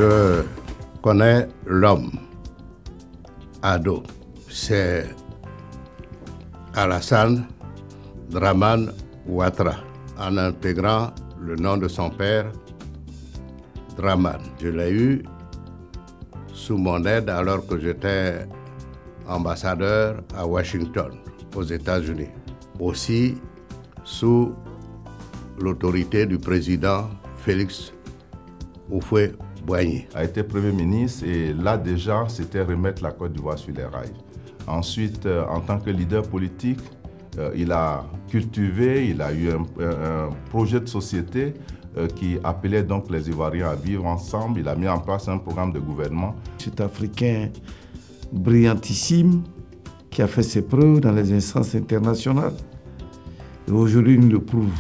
Je connais l'homme, Ado. C'est Alassane Dramane Ouattara, en intégrant le nom de son père, Dramane. Je l'ai eu sous mon aide alors que j'étais ambassadeur à Washington, aux États-Unis. Aussi sous l'autorité du président Félix Houphouët-Boigny. A été Premier ministre et là déjà, c'était remettre la Côte d'Ivoire sur les rails. Ensuite, en tant que leader politique, il a cultivé, il a eu un projet de société qui appelait donc les Ivoiriens à vivre ensemble. Il a mis en place un programme de gouvernement. Cet Africain brillantissime qui a fait ses preuves dans les instances internationales. Et aujourd'hui, il nous le prouve.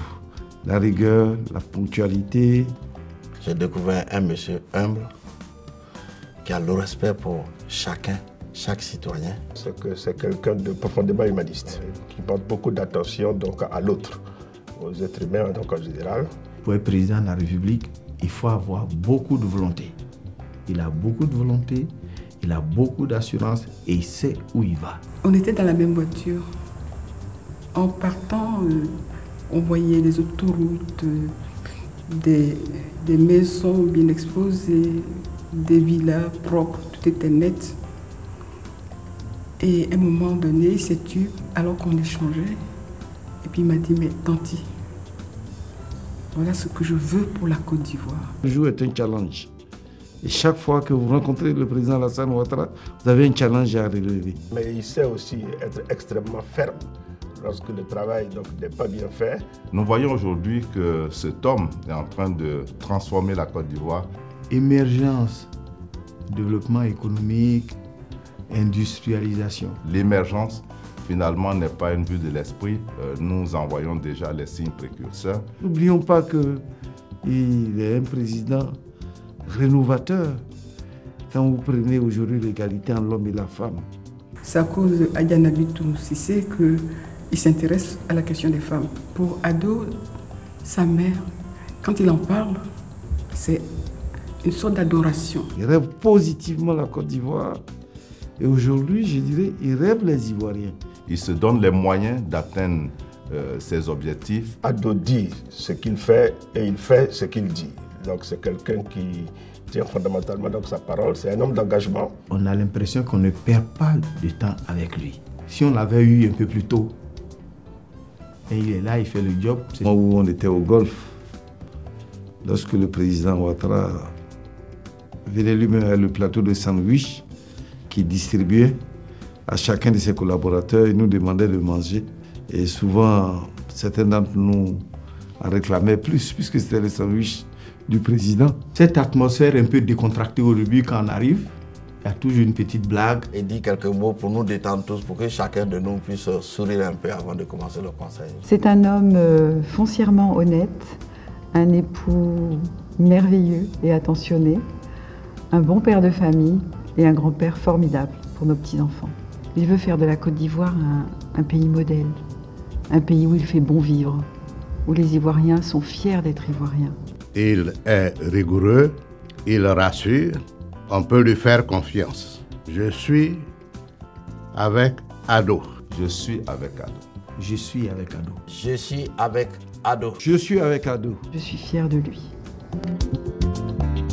La rigueur, la ponctualité. J'ai découvert un monsieur humble qui a le respect pour chacun, chaque citoyen. C'est quelqu'un de profondément humaniste, qui porte beaucoup d'attention donc à l'autre, aux êtres humains donc en général. Pour être président de la République, il faut avoir beaucoup de volonté. Il a beaucoup de volonté, il a beaucoup d'assurance et il sait où il va. On était dans la même voiture. En partant, on voyait des autoroutes, des maisons bien exposées, des villas propres, tout était net. Et à un moment donné, il s'est tué alors qu'on échangeait. Et puis il m'a dit, mais Tanti, voilà ce que je veux pour la Côte d'Ivoire. Le jour est un challenge. Et chaque fois que vous rencontrez le président Alassane Ouattara, vous avez un challenge à relever. Mais il sait aussi être extrêmement ferme lorsque le travail n'est pas bien fait. Nous voyons aujourd'hui que cet homme est en train de transformer la Côte d'Ivoire. Émergence, développement économique, industrialisation. L'émergence, finalement, n'est pas une vue de l'esprit. Nous en voyons déjà les signes précurseurs. N'oublions pas qu'il est un président rénovateur. Quand vous prenez aujourd'hui l'égalité entre l'homme et la femme. C'est à cause d'Adiana Bitou Cissé qu'il s'intéresse à la question des femmes. Pour Ado, sa mère, quand il en parle, c'est une sorte d'adoration. Il rêve positivement la Côte d'Ivoire. Et aujourd'hui, je dirais, il rêve les Ivoiriens. Il se donne les moyens d'atteindre ses objectifs. Ado dit ce qu'il fait et il fait ce qu'il dit. Donc c'est quelqu'un qui tient fondamentalement donc sa parole. C'est un homme d'engagement. On a l'impression qu'on ne perd pas de temps avec lui. Si on l'avait eu un peu plus tôt, et il est là, il fait le job. C'est là où on était au golf, lorsque le président Ouattara venait lui-même avec le plateau de sandwich qu'il distribuait à chacun de ses collaborateurs et nous demandait de manger. Et souvent, certains d'entre nous en réclamaient plus, puisque c'était le sandwich du président. Cette atmosphère un peu décontractée au début, quand on arrive, il y a toujours une petite blague. Il dit quelques mots pour nous détendre tous, pour que chacun de nous puisse sourire un peu avant de commencer le conseil. C'est un homme foncièrement honnête, un époux merveilleux et attentionné, un bon père de famille et un grand-père formidable pour nos petits-enfants. Il veut faire de la Côte d'Ivoire un pays modèle, un pays où il fait bon vivre, où les Ivoiriens sont fiers d'être Ivoiriens. Il est rigoureux, il rassure, on peut lui faire confiance. Je suis avec Ado. Je suis avec Ado. Je suis avec Ado. Je suis avec Ado. Je suis avec Ado. Je suis fière de lui.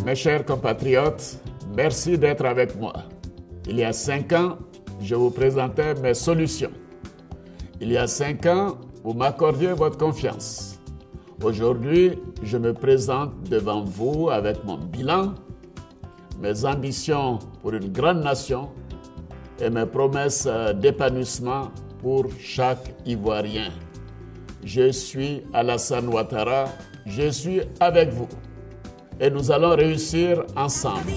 Mes chers compatriotes, merci d'être avec moi. Il y a 5 ans, je vous présentais mes solutions. Il y a 5 ans, vous m'accordiez votre confiance. Aujourd'hui, je me présente devant vous avec mon bilan, mes ambitions pour une grande nation et mes promesses d'épanouissement pour chaque Ivoirien. Je suis Alassane Ouattara, je suis avec vous et nous allons réussir ensemble.